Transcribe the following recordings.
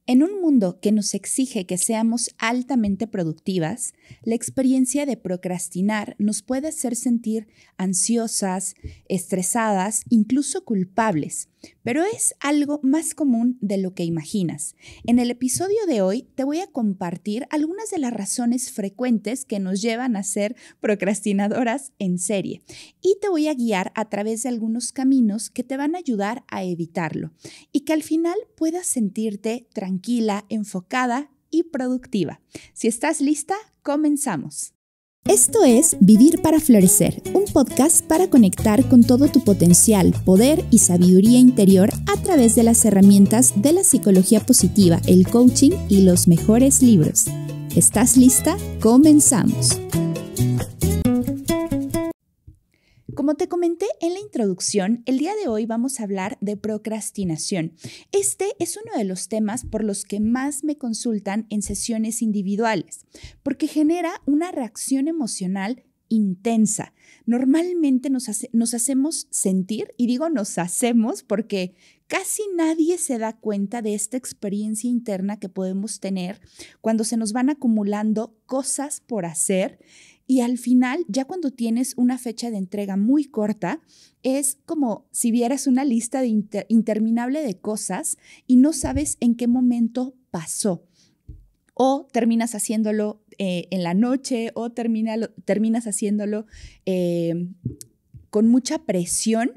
En un mundo que nos exige que seamos altamente productivas, la experiencia de procrastinar nos puede hacer sentir ansiosas, estresadas, incluso culpables, pero es algo más común de lo que imaginas. En el episodio de hoy te voy a compartir algunas de las razones frecuentes que nos llevan a ser procrastinadoras en serie y te voy a guiar a través de algunos caminos que te van a ayudar a evitarlo y que al final puedas sentirte tranquila, enfocada y productiva. Si estás lista, comenzamos. Esto es Vivir para Florecer, un podcast para conectar con todo tu potencial, poder y sabiduría interior a través de las herramientas de la psicología positiva, el coaching y los mejores libros. ¿Estás lista? Comenzamos. Como te comenté en la introducción, el día de hoy vamos a hablar de procrastinación. Este es uno de los temas por los que más me consultan en sesiones individuales, porque genera una reacción emocional intensa. Normalmente nos hacemos sentir, y digo nos hacemos porque casi nadie se da cuenta de esta experiencia interna que podemos tener cuando se nos van acumulando cosas por hacer. Y al final, ya cuando tienes una fecha de entrega muy corta, es como si vieras una lista interminable de cosas y no sabes en qué momento pasó. O terminas haciéndolo en la noche o terminas haciéndolo con mucha presión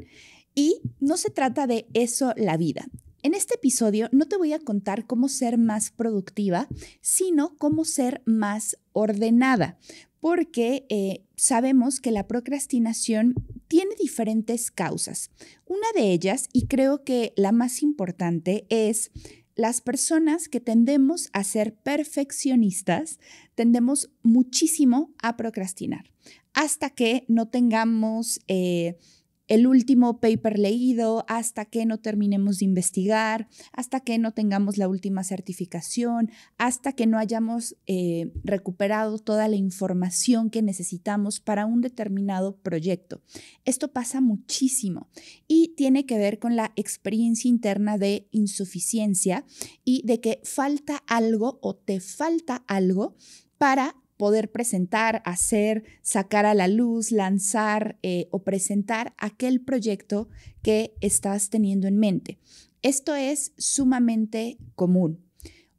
y no se trata de eso la vida. En este episodio no te voy a contar cómo ser más productiva, sino cómo ser más ordenada, porque sabemos que la procrastinación tiene diferentes causas. Una de ellas, y creo que la más importante, es las personas que tendemos a ser perfeccionistas, tendemos muchísimo a procrastinar hasta que no tengamos el último paper leído, hasta que no terminemos de investigar, hasta que no tengamos la última certificación, hasta que no hayamos recuperado toda la información que necesitamos para un determinado proyecto. Esto pasa muchísimo y tiene que ver con la experiencia interna de insuficiencia y de que falta algo o te falta algo para poder presentar, hacer, sacar a la luz, lanzar o presentar aquel proyecto que estás teniendo en mente. Esto es sumamente común.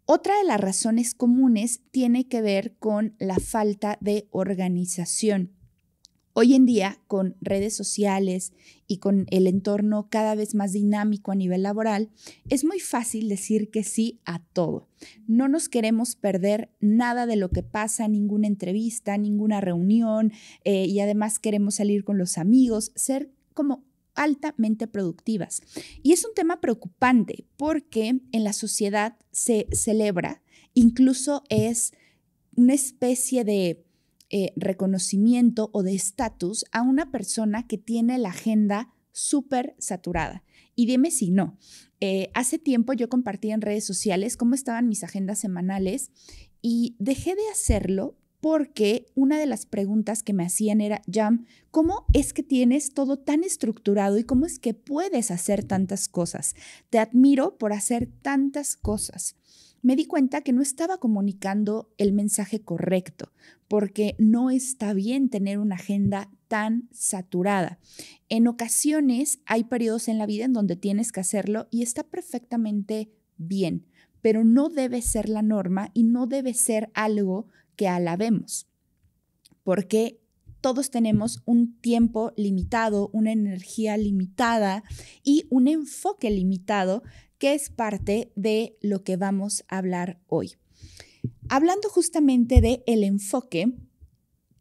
Otra de las razones comunes tiene que ver con la falta de organización. Hoy en día, con redes sociales y con el entorno cada vez más dinámico a nivel laboral, es muy fácil decir que sí a todo. No nos queremos perder nada de lo que pasa, ninguna entrevista, ninguna reunión, y además queremos salir con los amigos, ser como altamente productivas. Y es un tema preocupante porque en la sociedad se celebra, incluso es una especie de reconocimiento o de estatus a una persona que tiene la agenda súper saturada. Y dime si no. Hace tiempo yo compartí en redes sociales cómo estaban mis agendas semanales y dejé de hacerlo porque una de las preguntas que me hacían era, Jam, ¿cómo es que tienes todo tan estructurado y cómo es que puedes hacer tantas cosas? Te admiro por hacer tantas cosas. Me di cuenta que no estaba comunicando el mensaje correcto, porque no está bien tener una agenda tan saturada. En ocasiones hay periodos en la vida en donde tienes que hacerlo y está perfectamente bien, pero no debe ser la norma y no debe ser algo que alabemos, porque todos tenemos un tiempo limitado, una energía limitada y un enfoque limitado que es parte de lo que vamos a hablar hoy. Hablando justamente de el enfoque,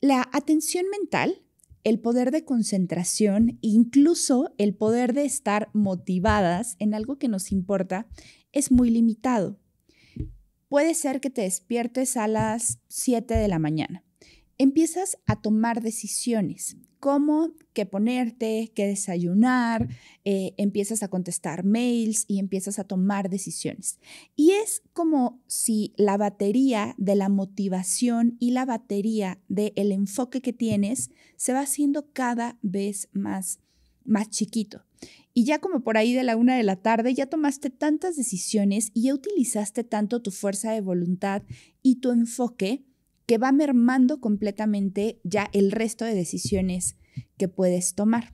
la atención mental, el poder de concentración, incluso el poder de estar motivadas en algo que nos importa, es muy limitado. Puede ser que te despiertes a las 7 de la mañana. Empiezas a tomar decisiones, como qué ponerte, qué desayunar, empiezas a contestar mails y empiezas a tomar decisiones. Y es como si la batería de la motivación y la batería del enfoque que tienes se va haciendo cada vez más chiquito. y ya como por ahí de la 1 de la tarde ya tomaste tantas decisiones y ya utilizaste tanto tu fuerza de voluntad y tu enfoque que va mermando completamente ya el resto de decisiones que puedes tomar.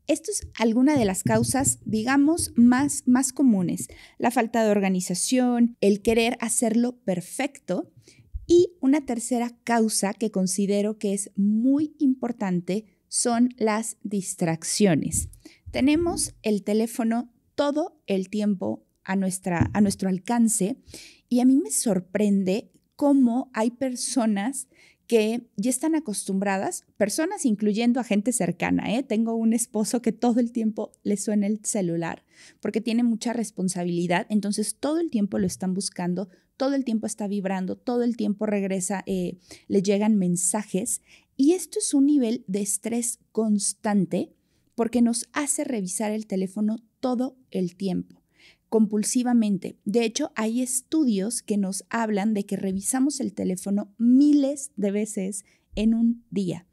Esto es alguna de las causas, digamos, más comunes. La falta de organización, el querer hacerlo perfecto. Y una tercera causa que considero que es muy importante son las distracciones. Tenemos el teléfono todo el tiempo a nuestro alcance y a mí me sorprende cómo hay personas que ya están acostumbradas, personas incluyendo a gente cercana, ¿eh? Tengo un esposo que todo el tiempo le suena el celular porque tiene mucha responsabilidad, entonces todo el tiempo lo están buscando, todo el tiempo está vibrando, todo el tiempo regresa, le llegan mensajes y esto es un nivel de estrés constante porque nos hace revisar el teléfono todo el tiempo, compulsivamente. De hecho, hay estudios que nos hablan de que revisamos el teléfono miles de veces en un día.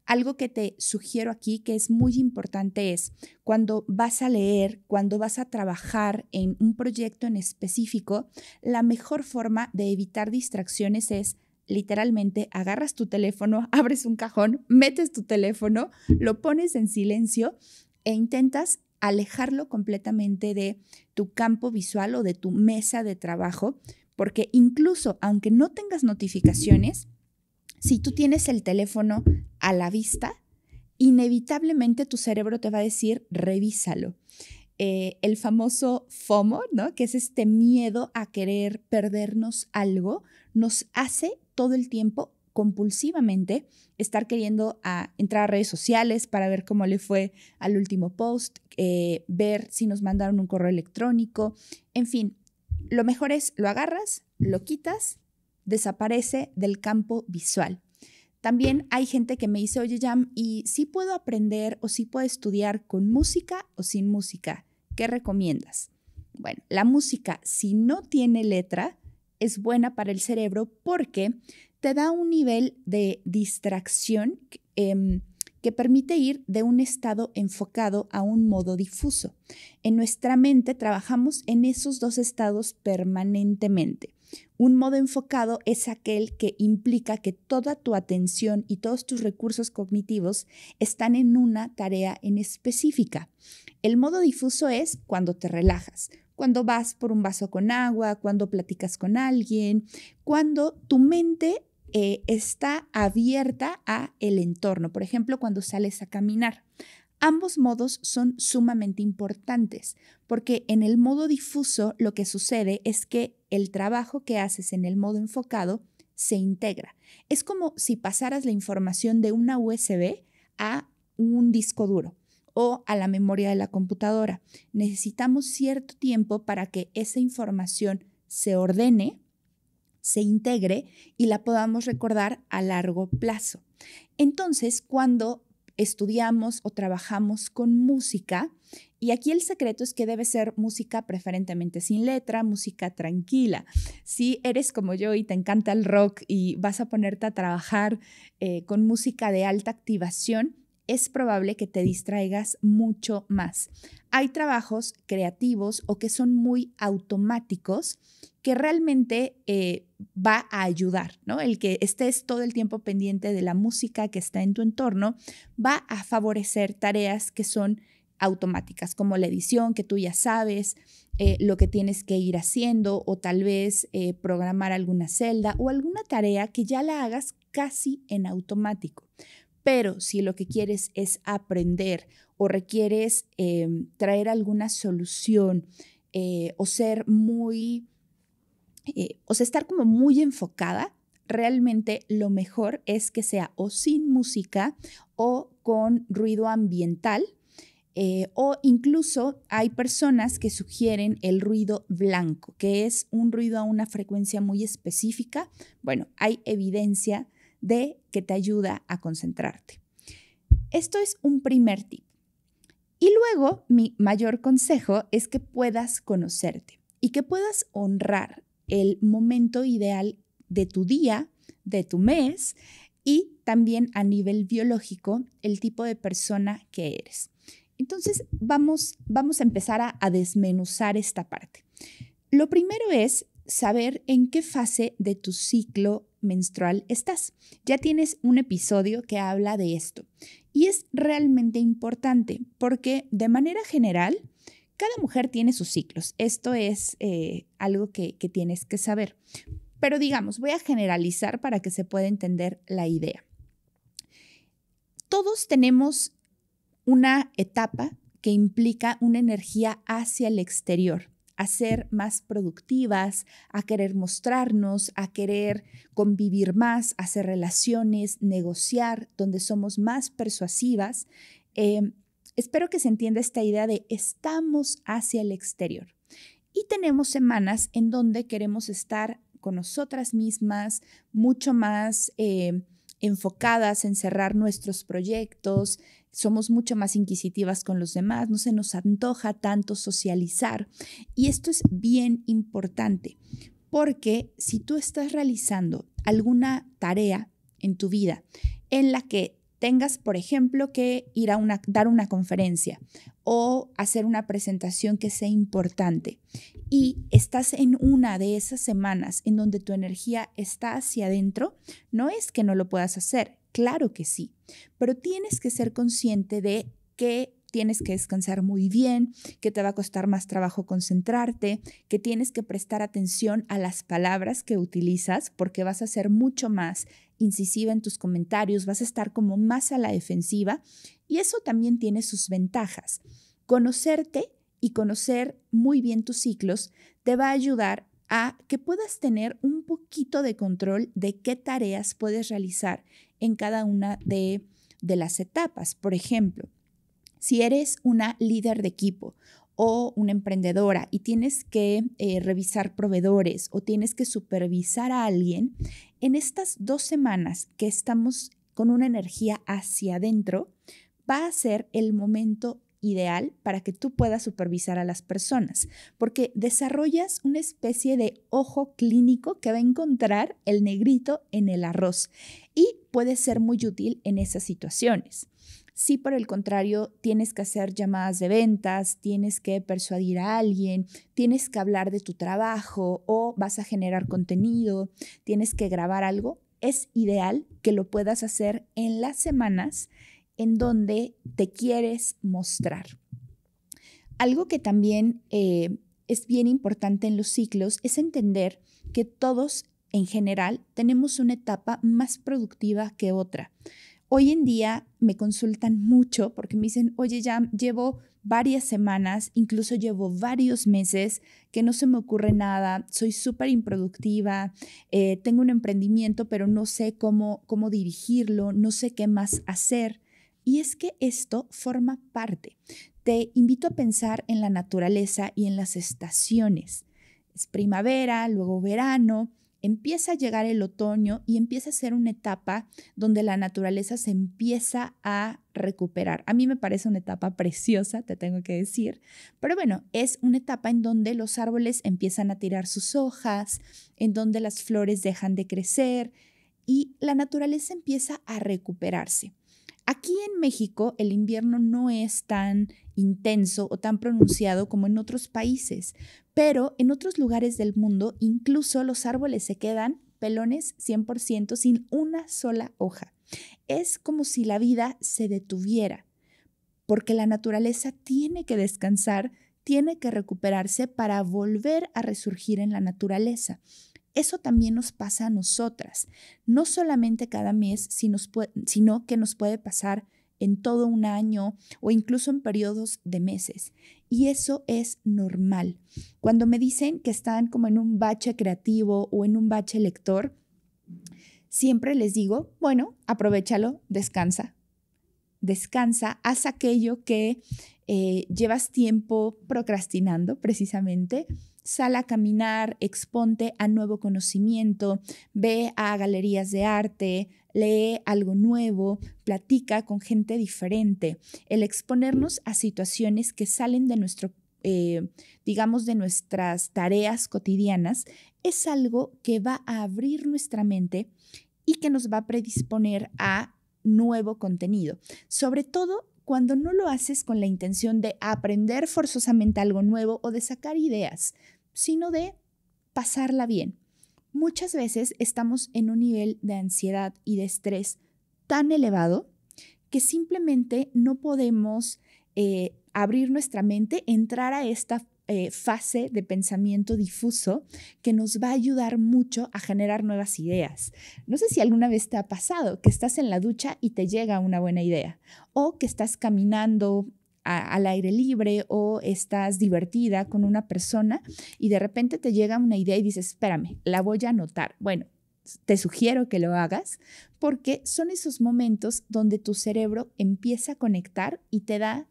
Algo que te sugiero aquí que es muy importante es cuando vas a leer, cuando vas a trabajar en un proyecto en específico, la mejor forma de evitar distracciones es literalmente agarras tu teléfono, abres un cajón, metes tu teléfono, lo pones en silencio e intentas alejarlo completamente de tu campo visual o de tu mesa de trabajo, porque incluso aunque no tengas notificaciones, si tú tienes el teléfono a la vista, inevitablemente tu cerebro te va a decir, revísalo. El famoso FOMO, ¿no? Que es este miedo a querer perdernos algo, nos hace todo el tiempo compulsivamente estar queriendo entrar a redes sociales para ver cómo le fue al último post, ver si nos mandaron un correo electrónico, en fin, lo mejor es lo agarras, lo quitas, desaparece del campo visual. También hay gente que me dice, oye, Jam, ¿y si puedo aprender o si puedo estudiar con música o sin música? ¿Qué recomiendas? Bueno, la música, si no tiene letra, es buena para el cerebro porque te da un nivel de distracción que permite ir de un estado enfocado a un modo difuso. En nuestra mente trabajamos en esos dos estados permanentemente. Un modo enfocado es aquel que implica que toda tu atención y todos tus recursos cognitivos están en una tarea en específica. El modo difuso es cuando te relajas, cuando vas por un vaso con agua, cuando platicas con alguien, cuando tu mente está abierta a el entorno. Por ejemplo, cuando sales a caminar. Ambos modos son sumamente importantes porque en el modo difuso lo que sucede es que el trabajo que haces en el modo enfocado se integra. Es como si pasaras la información de una USB a un disco duro o a la memoria de la computadora. Necesitamos cierto tiempo para que esa información se ordene, se integre y la podamos recordar a largo plazo. Entonces, cuando estudiamos o trabajamos con música, y aquí el secreto es que debe ser música preferentemente sin letra, música tranquila. Si eres como yo y te encanta el rock y vas a ponerte a trabajar con música de alta activación, es probable que te distraigas mucho más. Hay trabajos creativos o que son muy automáticos que realmente va a ayudar, ¿no? El que estés todo el tiempo pendiente de la música que está en tu entorno va a favorecer tareas que son automáticas, como la edición, que tú ya sabes, lo que tienes que ir haciendo o tal vez programar alguna celda o alguna tarea que ya la hagas casi en automático. Pero si lo que quieres es aprender o requieres traer alguna solución o ser muy, o sea, estar como muy enfocada, realmente lo mejor es que sea o sin música o con ruido ambiental. O incluso hay personas que sugieren el ruido blanco, que es un ruido a una frecuencia muy específica. Bueno, hay evidencia de que te ayuda a concentrarte. Esto es un primer tip. Y luego, mi mayor consejo es que puedas conocerte y que puedas honrar el momento ideal de tu día, de tu mes y también a nivel biológico, el tipo de persona que eres. Entonces, vamos a empezar a desmenuzar esta parte. Lo primero es saber en qué fase de tu ciclo menstrual estás. Ya tienes un episodio que habla de esto y es realmente importante porque de manera general, cada mujer tiene sus ciclos. Esto es algo que tienes que saber. Pero digamos, voy a generalizar para que se pueda entender la idea. Todos tenemos una etapa que implica una energía hacia el exterior, a ser más productivas, a querer mostrarnos, a querer convivir más, hacer relaciones, negociar, donde somos más persuasivas. Espero que se entienda esta idea de estamos hacia el exterior. Y tenemos semanas en donde queremos estar con nosotras mismas, mucho más enfocadas en cerrar nuestros proyectos, somos mucho más inquisitivas con los demás, no se nos antoja tanto socializar. Y esto es bien importante, porque si tú estás realizando alguna tarea en tu vida en la que tengas, por ejemplo, que ir a dar una conferencia o hacer una presentación que sea importante y estás en una de esas semanas en donde tu energía está hacia adentro, no es que no lo puedas hacer, claro que sí, pero tienes que ser consciente de que tienes que descansar muy bien, que te va a costar más trabajo concentrarte, que tienes que prestar atención a las palabras que utilizas porque vas a ser mucho más incisiva en tus comentarios, vas a estar como más a la defensiva y eso también tiene sus ventajas. Conocerte y conocer muy bien tus ciclos te va a ayudar a que puedas tener un poquito de control de qué tareas puedes realizar en cada una de las etapas. Por ejemplo, si eres una líder de equipo o una emprendedora y tienes que revisar proveedores o tienes que supervisar a alguien, en estas 2 semanas que estamos con una energía hacia adentro, va a ser el momento ideal para que tú puedas supervisar a las personas, porque desarrollas una especie de ojo clínico que va a encontrar el negrito en el arroz y puede ser muy útil en esas situaciones. Si por el contrario tienes que hacer llamadas de ventas, tienes que persuadir a alguien, tienes que hablar de tu trabajo o vas a generar contenido, tienes que grabar algo, es ideal que lo puedas hacer en las semanas en donde te quieres mostrar. Algo que también es bien importante en los ciclos es entender que todos en general tenemos una etapa más productiva que otra. Hoy en día me consultan mucho porque me dicen, oye, ya llevo varias semanas, incluso llevo varios meses que no se me ocurre nada, soy súper improductiva, tengo un emprendimiento, pero no sé cómo dirigirlo, no sé qué más hacer. Y es que esto forma parte. Te invito a pensar en la naturaleza y en las estaciones. Es primavera, luego verano. Empieza a llegar el otoño y empieza a ser una etapa donde la naturaleza se empieza a recuperar. A mí me parece una etapa preciosa, te tengo que decir, pero bueno, es una etapa en donde los árboles empiezan a tirar sus hojas, en donde las flores dejan de crecer y la naturaleza empieza a recuperarse. Aquí en México el invierno no es tan intenso o tan pronunciado como en otros países, pero en otros lugares del mundo incluso los árboles se quedan pelones 100% sin una sola hoja. Es como si la vida se detuviera, porque la naturaleza tiene que descansar, tiene que recuperarse para volver a resurgir en la naturaleza. Eso también nos pasa a nosotras, no solamente cada mes, sino que nos puede pasar en todo un año o incluso en periodos de meses. Y eso es normal. Cuando me dicen que están como en un bache creativo o en un bache lector, siempre les digo, bueno, aprovéchalo, descansa. Descansa, haz aquello que llevas tiempo procrastinando precisamente. Sal a caminar, exponte a nuevo conocimiento, ve a galerías de arte, lee algo nuevo, platica con gente diferente. El exponernos a situaciones que salen de digamos, de nuestras tareas cotidianas, es algo que va a abrir nuestra mente y que nos va a predisponer a nuevo contenido. Sobre todo cuando no lo haces con la intención de aprender forzosamente algo nuevo o de sacar ideas, sino de pasarla bien. Muchas veces estamos en un nivel de ansiedad y de estrés tan elevado que simplemente no podemos abrir nuestra mente, entrar a esta fase de pensamiento difuso que nos va a ayudar mucho a generar nuevas ideas. No sé si alguna vez te ha pasado que estás en la ducha y te llega una buena idea, o que estás caminando al aire libre o estás divertida con una persona y de repente te llega una idea y dices, espérame, la voy a anotar. Bueno, te sugiero que lo hagas porque son esos momentos donde tu cerebro empieza a conectar y te da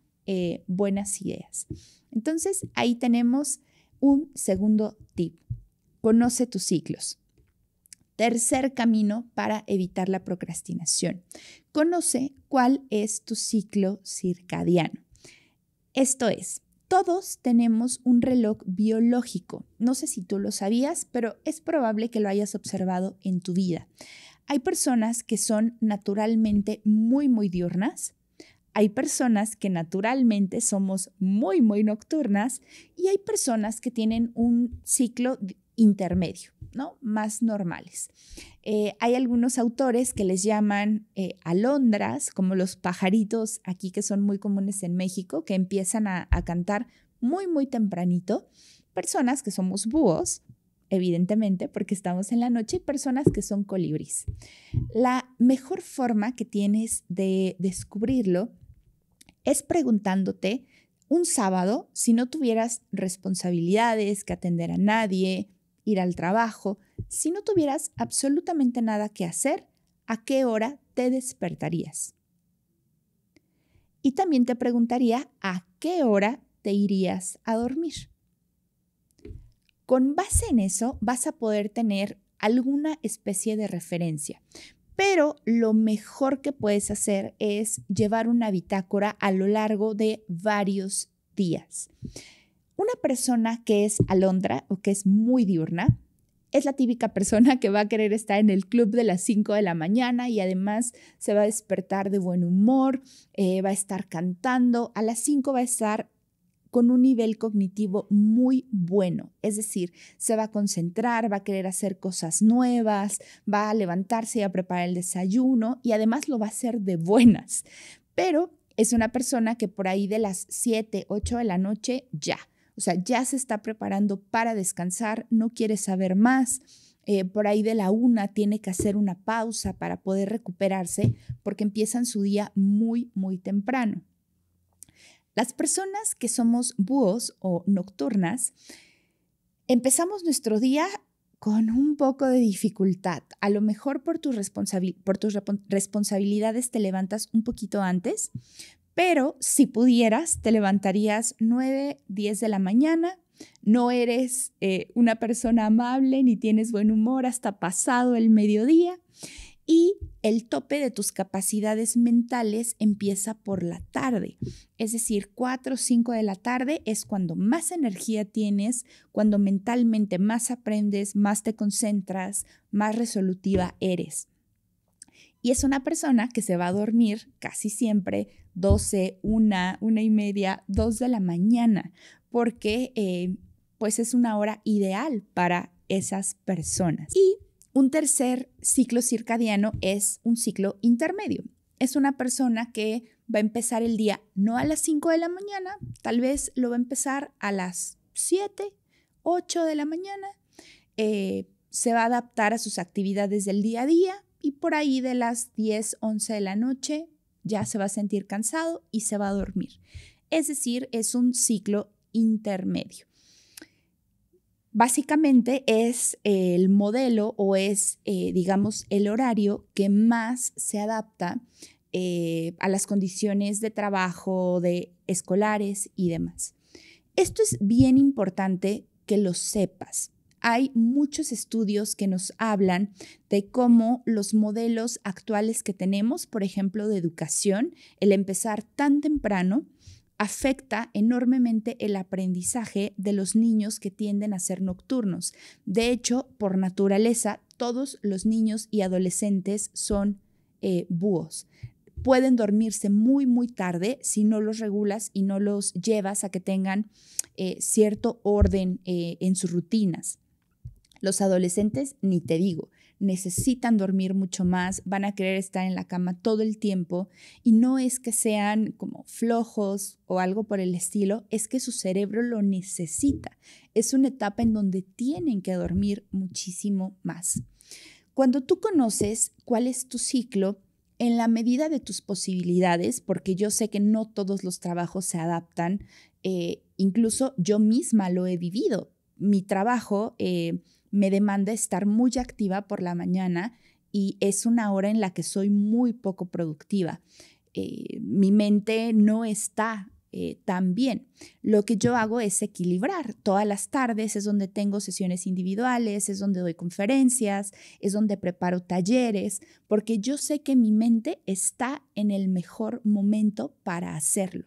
buenas ideas. Entonces, ahí tenemos un segundo tip. Conoce tus ciclos. Tercer camino para evitar la procrastinación. Conoce cuál es tu ciclo circadiano. Esto es, todos tenemos un reloj biológico. No sé si tú lo sabías, pero es probable que lo hayas observado en tu vida. Hay personas que son naturalmente muy diurnas. Hay personas que naturalmente somos muy nocturnas y hay personas que tienen un ciclo intermedio, ¿no? Más normales. Hay algunos autores que les llaman alondras, como los pajaritos aquí que son muy comunes en México, que empiezan a cantar muy tempranito. Personas que somos búhos, evidentemente, porque estamos en la noche, y personas que son colibríes. La mejor forma que tienes de descubrirlo es preguntándote un sábado, si no tuvieras responsabilidades, que atender a nadie, ir al trabajo, si no tuvieras absolutamente nada que hacer, ¿a qué hora te despertarías? Y también te preguntaría, ¿a qué hora te irías a dormir? Con base en eso vas a poder tener alguna especie de referencia. Pero lo mejor que puedes hacer es llevar una bitácora a lo largo de varios días. Una persona que es alondra o que es muy diurna es la típica persona que va a querer estar en el club de las 5 de la mañana y además se va a despertar de buen humor, va a estar cantando. A las 5 va a estar con un nivel cognitivo muy bueno, es decir, se va a concentrar, va a querer hacer cosas nuevas, va a levantarse y a preparar el desayuno y además lo va a hacer de buenas, pero es una persona que por ahí de las 7, 8 de la noche ya se está preparando para descansar, no quiere saber más. Por ahí de la 1 tiene que hacer una pausa para poder recuperarse porque empiezan su día muy temprano. Las personas que somos búhos o nocturnas, empezamos nuestro día con un poco de dificultad. A lo mejor por tus responsabilidades te levantas un poquito antes, pero si pudieras, te levantarías 9, 10 de la mañana. No eres una persona amable ni tienes buen humor hasta pasado el mediodía. Y el tope de tus capacidades mentales empieza por la tarde, es decir, 4 o 5 de la tarde es cuando más energía tienes, cuando mentalmente más aprendes, más te concentras, más resolutiva eres. Y es una persona que se va a dormir casi siempre 12, 1:30, 2 de la mañana, porque pues es una hora ideal para esas personas. Y un tercer ciclo circadiano es un ciclo intermedio. Es una persona que va a empezar el día no a las 5 de la mañana, tal vez lo va a empezar a las 7, 8 de la mañana. Se va a adaptar a sus actividades del día a día y por ahí de las 10, 11 de la noche ya se va a sentir cansado y se va a dormir. Es decir, es un ciclo intermedio. Básicamente es el modelo o es, digamos, el horario que más se adapta a las condiciones de trabajo, de escolares y demás. Esto es bien importante que lo sepas. Hay muchos estudios que nos hablan de cómo los modelos actuales que tenemos, por ejemplo, de educación, el empezar tan temprano, afecta enormemente el aprendizaje de los niños que tienden a ser nocturnos. De hecho, por naturaleza, todos los niños y adolescentes son búhos. pueden dormirse muy, muy tarde si no los regulas y no los llevas a que tengan cierto orden en sus rutinas. Los adolescentes, ni te digo, necesitan dormir mucho más, van a querer estar en la cama todo el tiempo y no es que sean como flojos o algo por el estilo, es que su cerebro lo necesita. Es una etapa en donde tienen que dormir muchísimo más. Cuando tú conoces cuál es tu ciclo, en la medida de tus posibilidades, porque yo sé que no todos los trabajos se adaptan, incluso yo misma lo he vivido. Mi trabajo me demanda estar muy activa por la mañana y es una hora en la que soy muy poco productiva. Mi mente no está tan bien. Lo que yo hago es equilibrar. Todas las tardes es donde tengo sesiones individuales, es donde doy conferencias, es donde preparo talleres, porque yo sé que mi mente está en el mejor momento para hacerlo.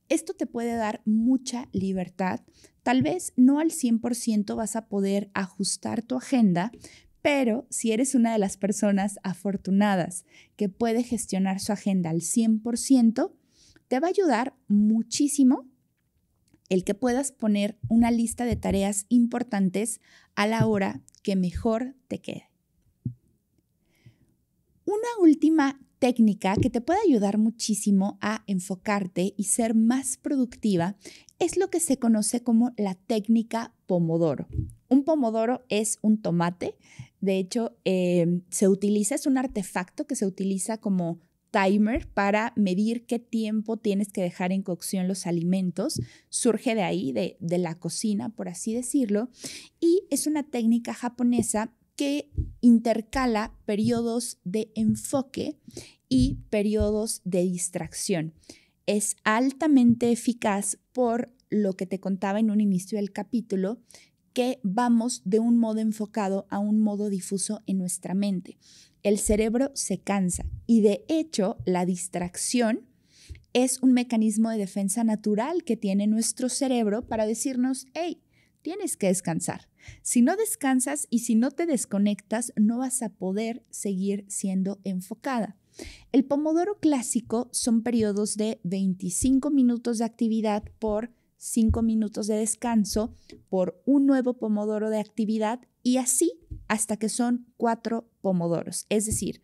Esto te puede dar mucha libertad. Tal vez no al 100% vas a poder ajustar tu agenda, pero si eres una de las personas afortunadas que puede gestionar su agenda al 100%, te va a ayudar muchísimo el que puedas poner una lista de tareas importantes a la hora que mejor te quede. Una última técnica que te puede ayudar muchísimo a enfocarte y ser más productiva es lo que se conoce como la técnica Pomodoro. Un pomodoro es un tomate, de hecho es un artefacto que se utiliza como timer para medir qué tiempo tienes que dejar en cocción los alimentos. Surge de ahí, de la cocina, por así decirlo, y es una técnica japonesa que intercala periodos de enfoque y periodos de distracción. Es altamente eficaz por lo que te contaba en un inicio del capítulo, que vamos de un modo enfocado a un modo difuso en nuestra mente. El cerebro se cansa y de hecho la distracción es un mecanismo de defensa natural que tiene nuestro cerebro para decirnos, hey, tienes que descansar. Si no descansas y si no te desconectas, no vas a poder seguir siendo enfocada. El pomodoro clásico son periodos de 25 minutos de actividad por 5 minutos de descanso, por un nuevo pomodoro de actividad y así hasta que son 4 pomodoros. Es decir,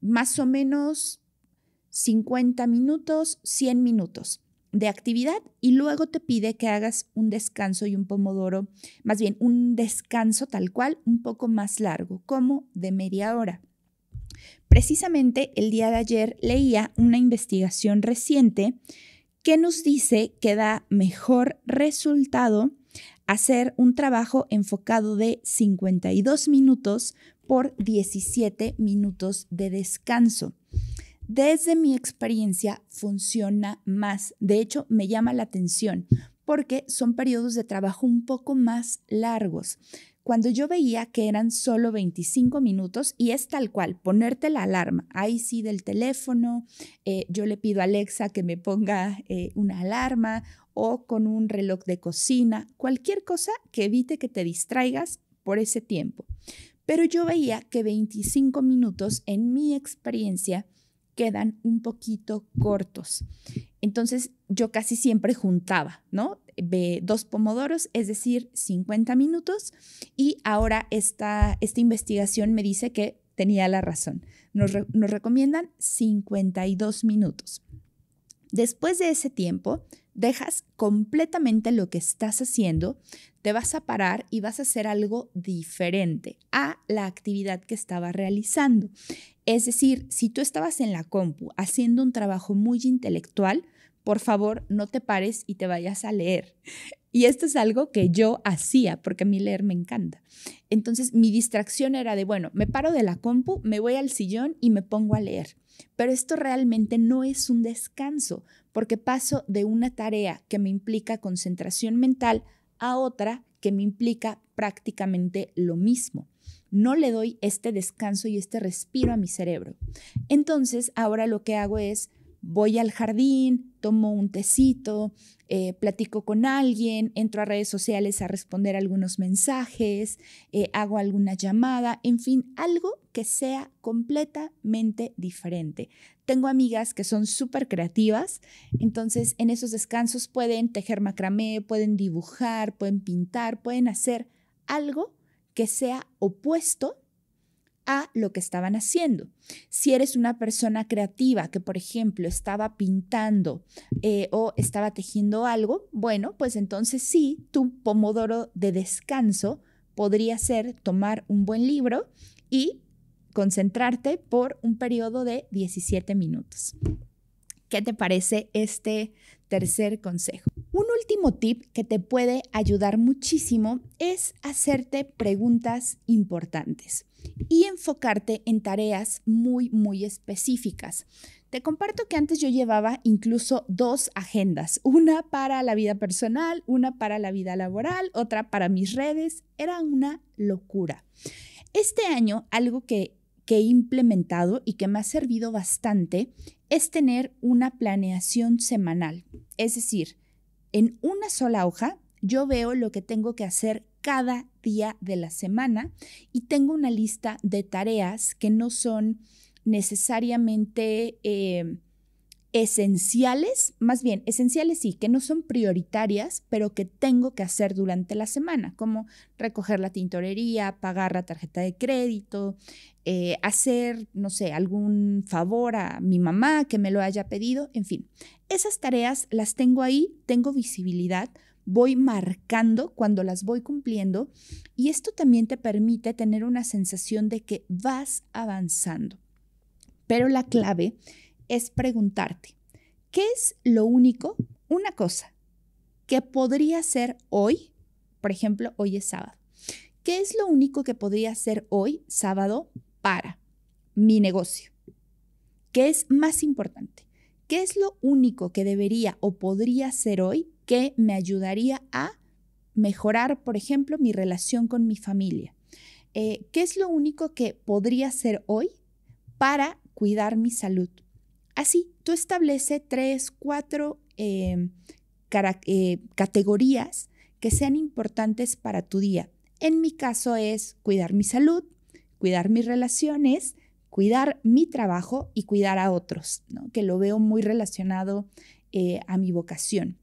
más o menos 50 minutos, 100 minutos de actividad y luego te pide que hagas un descanso y un pomodoro, más bien un descanso tal cual, un poco más largo, como de media hora. Precisamente el día de ayer leía una investigación reciente que nos dice que da mejor resultado hacer un trabajo enfocado de 52 minutos por 17 minutos de descanso. Desde mi experiencia funciona más. De hecho, me llama la atención porque son periodos de trabajo un poco más largos. Cuando yo veía que eran solo 25 minutos y es tal cual, ponerte la alarma, ahí sí del teléfono, yo le pido a Alexa que me ponga una alarma o con un reloj de cocina, cualquier cosa que evite que te distraigas por ese tiempo. Pero yo veía que 25 minutos en mi experiencia quedan un poquito cortos. Entonces yo casi siempre juntaba, ¿no? 2 pomodoros, es decir, 50 minutos y ahora esta investigación me dice que tenía la razón. Nos recomiendan 52 minutos. Después de ese tiempo, dejas completamente lo que estás haciendo, te vas a parar y vas a hacer algo diferente a la actividad que estabas realizando. Es decir, si tú estabas en la compu haciendo un trabajo muy intelectual, por favor, no te pares y te vayas a leer. Y esto es algo que yo hacía porque a mí leer me encanta. Entonces, mi distracción era de, bueno, me paro de la compu, me voy al sillón y me pongo a leer. Pero esto realmente no es un descanso porque paso de una tarea que me implica concentración mental a otra que me implica prácticamente lo mismo. No le doy este descanso y este respiro a mi cerebro. Entonces, ahora lo que hago es voy al jardín, tomo un tecito, platico con alguien, entro a redes sociales a responder algunos mensajes, hago alguna llamada, en fin, algo que sea completamente diferente. Tengo amigas que son súper creativas, entonces en esos descansos pueden tejer macramé, pueden dibujar, pueden pintar, pueden hacer algo que sea opuesto a lo que estaban haciendo. Si eres una persona creativa que, por ejemplo, estaba pintando o estaba tejiendo algo, bueno, pues entonces sí, tu pomodoro de descanso podría ser tomar un buen libro y concentrarte por un periodo de 17 minutos. ¿Qué te parece este tercer consejo? Un último tip que te puede ayudar muchísimo es hacerte preguntas importantes y enfocarte en tareas muy específicas. Te comparto que antes yo llevaba incluso 2 agendas, una para la vida personal, una para la vida laboral, otra para mis redes. Era una locura. Este año, algo que he implementado y que me ha servido bastante es tener una planeación semanal. Es decir, en una sola hoja yo veo lo que tengo que hacer cada día de la semana y tengo una lista de tareas que no son necesariamente esenciales, más bien esenciales sí, que no son prioritarias, pero que tengo que hacer durante la semana, como recoger la tintorería, pagar la tarjeta de crédito, hacer, no sé, algún favor a mi mamá que me lo haya pedido, en fin. Esas tareas las tengo ahí, tengo visibilidad, voy marcando cuando las voy cumpliendo y esto también te permite tener una sensación de que vas avanzando. Pero la clave es preguntarte, ¿qué es lo único, una cosa, que podría hacer hoy? Por ejemplo, hoy es sábado. ¿Qué es lo único que podría hacer hoy, sábado, para mi negocio? ¿Qué es más importante? ¿Qué es lo único que debería o podría hacer hoy que me ayudaría a mejorar, por ejemplo, mi relación con mi familia? ¿Qué es lo único que podría hacer hoy para cuidar mi salud? Así, tú establece 3, 4 categorías que sean importantes para tu día. En mi caso es cuidar mi salud, cuidar mis relaciones, cuidar mi trabajo y cuidar a otros, ¿no? Que lo veo muy relacionado a mi vocación.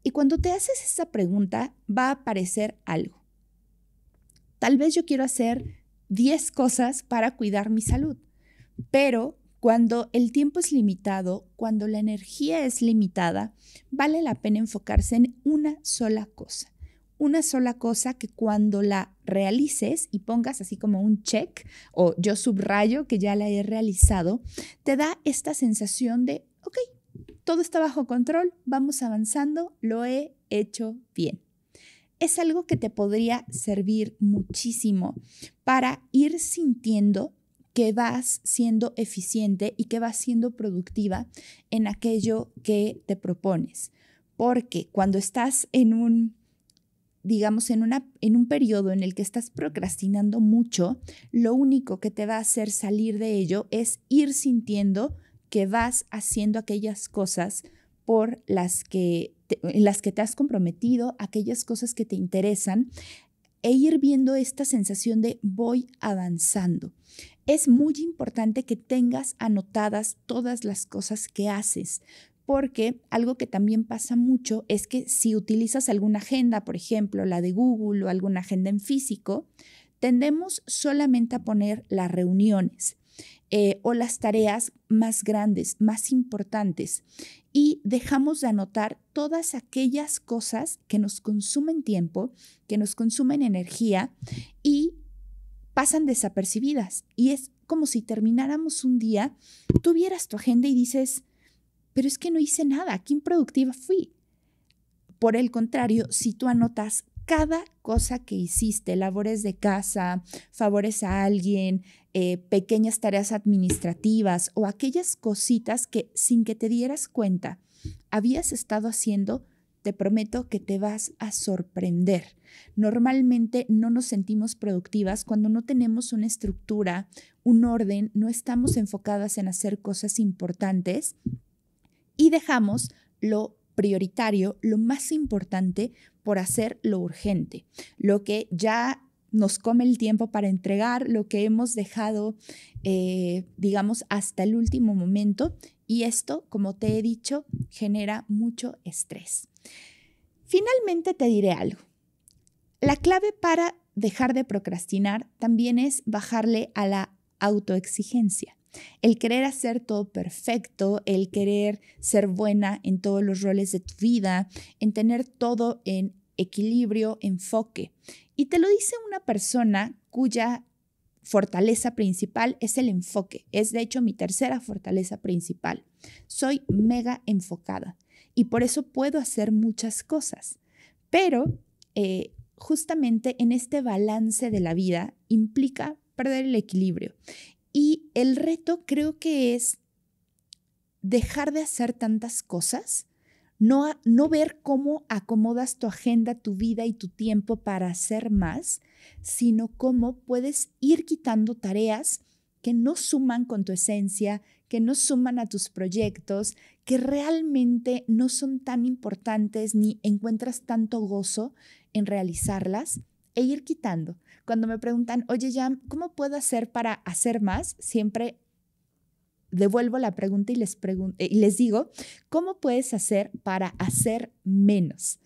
Y cuando te haces esa pregunta, va a aparecer algo. Tal vez yo quiero hacer 10 cosas para cuidar mi salud, pero cuando el tiempo es limitado, cuando la energía es limitada, vale la pena enfocarse en una sola cosa. Una sola cosa que cuando la realices y pongas así como un check o yo subrayo que ya la he realizado, te da esta sensación de, ok, todo está bajo control, vamos avanzando, lo he hecho bien. Es algo que te podría servir muchísimo para ir sintiendo que vas siendo eficiente y que vas siendo productiva en aquello que te propones. Porque cuando estás en un periodo en el que estás procrastinando mucho, lo único que te va a hacer salir de ello es ir sintiendo que vas haciendo aquellas cosas en las que te has comprometido, aquellas cosas que te interesan, e ir viendo esta sensación de voy avanzando. Es muy importante que tengas anotadas todas las cosas que haces, porque algo que también pasa mucho es que si utilizas alguna agenda, por ejemplo, la de Google o alguna agenda en físico, tendemos solamente a poner las reuniones o las tareas más grandes, más importantes, y dejamos de anotar todas aquellas cosas que nos consumen tiempo, que nos consumen energía y pasan desapercibidas. Y es como si termináramos un día, tú vieras tu agenda y dices, pero es que no hice nada, qué improductiva fui. Por el contrario, si tú anotas cada cosa que hiciste, labores de casa, favores a alguien, pequeñas tareas administrativas o aquellas cositas que sin que te dieras cuenta habías estado haciendo, te prometo que te vas a sorprender. Normalmente no nos sentimos productivas cuando no tenemos una estructura, un orden, no estamos enfocadas en hacer cosas importantes y dejamos lo prioritario, lo más importante, por hacer lo urgente, lo que ya nos come el tiempo para entregar, lo que hemos dejado, digamos, hasta el último momento. Y esto, como te he dicho, genera mucho estrés. Finalmente te diré algo. La clave para dejar de procrastinar también es bajarle a la autoexigencia. El querer hacer todo perfecto, el querer ser buena en todos los roles de tu vida, en tener todo en equilibrio, enfoque. Y te lo dice una persona cuya fortaleza principal es el enfoque. Es de hecho mi tercera fortaleza principal. Soy mega enfocada y por eso puedo hacer muchas cosas. Pero justamente en este balance de la vida implica perder el equilibrio. Y el reto creo que es dejar de hacer tantas cosas, no ver cómo acomodas tu agenda, tu vida y tu tiempo para hacer más, sino cómo puedes ir quitando tareas que no suman con tu esencia, que no suman a tus proyectos, que realmente no son tan importantes ni encuentras tanto gozo en realizarlas, e ir quitando. Cuando me preguntan, oye, Jam, ¿cómo puedo hacer para hacer más? Siempre devuelvo la pregunta y les digo, ¿cómo puedes hacer para hacer menos?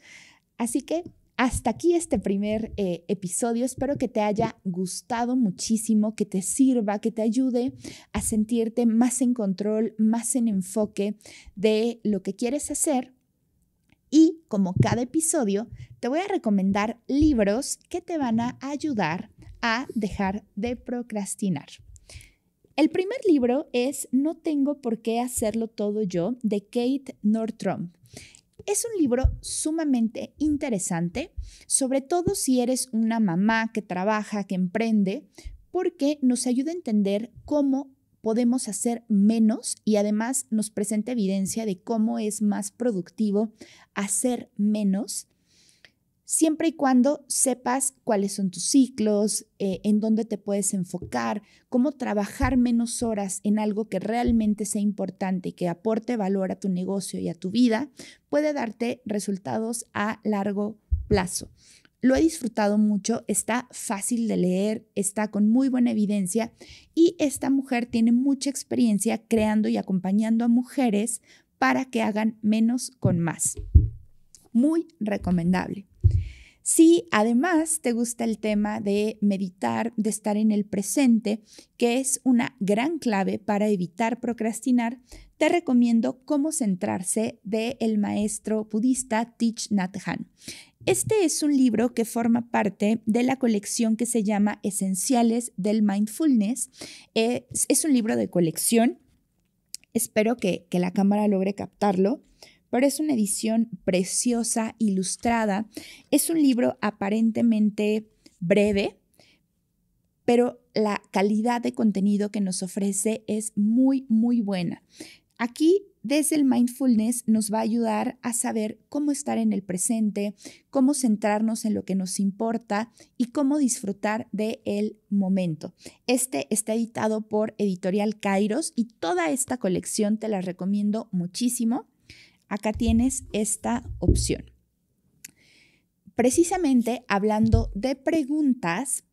Así que hasta aquí este primer episodio. Espero que te haya gustado muchísimo, que te sirva, que te ayude a sentirte más en control, más en enfoque de lo que quieres hacer. Y como cada episodio, te voy a recomendar libros que te van a ayudar a dejar de procrastinar. El primer libro es No tengo por qué hacerlo todo yo, de Kate Nordstrom. Es un libro sumamente interesante, sobre todo si eres una mamá que trabaja, que emprende, porque nos ayuda a entender cómo podemos hacer menos y además nos presenta evidencia de cómo es más productivo hacer menos, siempre y cuando sepas cuáles son tus ciclos, en dónde te puedes enfocar, cómo trabajar menos horas en algo que realmente sea importante y que aporte valor a tu negocio y a tu vida, puede darte resultados a largo plazo. Lo he disfrutado mucho, está fácil de leer, está con muy buena evidencia y esta mujer tiene mucha experiencia creando y acompañando a mujeres para que hagan menos con más. Muy recomendable. Si además te gusta el tema de meditar, de estar en el presente, que es una gran clave para evitar procrastinar, te recomiendo Cómo centrarse del maestro budista Thich Nhat Hanh. Este es un libro que forma parte de la colección que se llama Esenciales del Mindfulness. Es un libro de colección. Espero que la cámara logre captarlo, pero es una edición preciosa, ilustrada. Es un libro aparentemente breve, pero la calidad de contenido que nos ofrece es muy, muy buena. Aquí, desde el mindfulness, nos va a ayudar a saber cómo estar en el presente, cómo centrarnos en lo que nos importa y cómo disfrutar del momento. Este está editado por Editorial Kairos y toda esta colección te la recomiendo muchísimo. Acá tienes esta opción. Precisamente hablando de preguntas,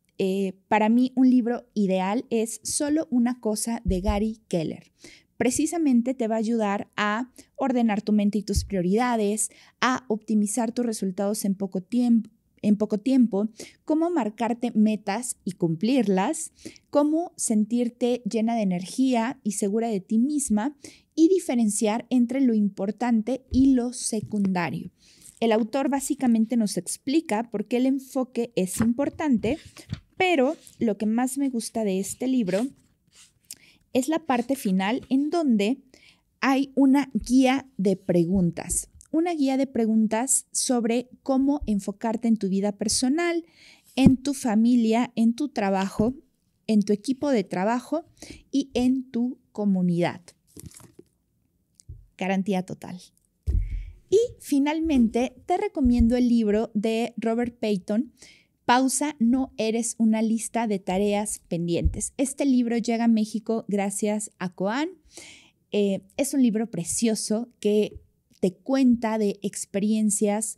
para mí un libro ideal es Solo una cosa de Gary Keller. Precisamente te va a ayudar a ordenar tu mente y tus prioridades, a optimizar tus resultados en poco tiempo, cómo marcarte metas y cumplirlas, cómo sentirte llena de energía y segura de ti misma y diferenciar entre lo importante y lo secundario. El autor básicamente nos explica por qué el enfoque es importante, pero lo que más me gusta de este libro es la parte final en donde hay una guía de preguntas. Una guía de preguntas sobre cómo enfocarte en tu vida personal, en tu familia, en tu trabajo, en tu equipo de trabajo y en tu comunidad. Garantía total. Y finalmente te recomiendo el libro de Robert Peyton, Pausa, no eres una lista de tareas pendientes. Este libro llega a México gracias a Koan. Es un libro precioso que te cuenta de experiencias,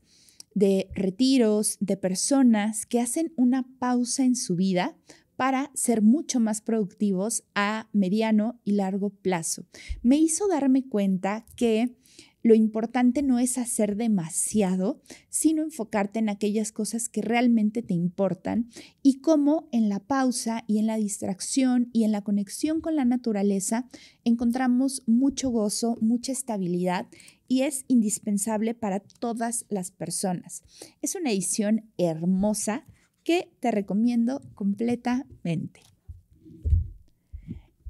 de retiros, de personas que hacen una pausa en su vida para ser mucho más productivos a mediano y largo plazo. Me hizo darme cuenta que lo importante no es hacer demasiado, sino enfocarte en aquellas cosas que realmente te importan y cómo en la pausa y en la distracción y en la conexión con la naturaleza encontramos mucho gozo, mucha estabilidad y es indispensable para todas las personas. Es una edición hermosa que te recomiendo completamente.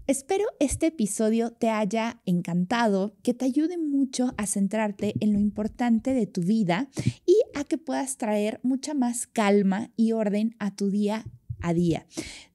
Espero este episodio te haya encantado, que te ayude mucho a centrarte en lo importante de tu vida y a que puedas traer mucha más calma y orden a tu día a día.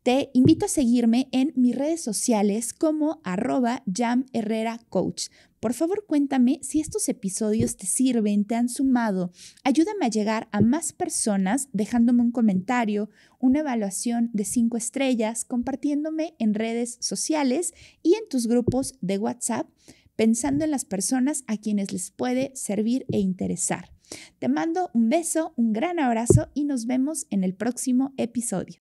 Te invito a seguirme en mis redes sociales como @jamherreracoach. Por favor, cuéntame si estos episodios te sirven, te han sumado. Ayúdame a llegar a más personas dejándome un comentario, una evaluación de 5 estrellas, compartiéndome en redes sociales y en tus grupos de WhatsApp, pensando en las personas a quienes les puede servir e interesar. Te mando un beso, un gran abrazo y nos vemos en el próximo episodio.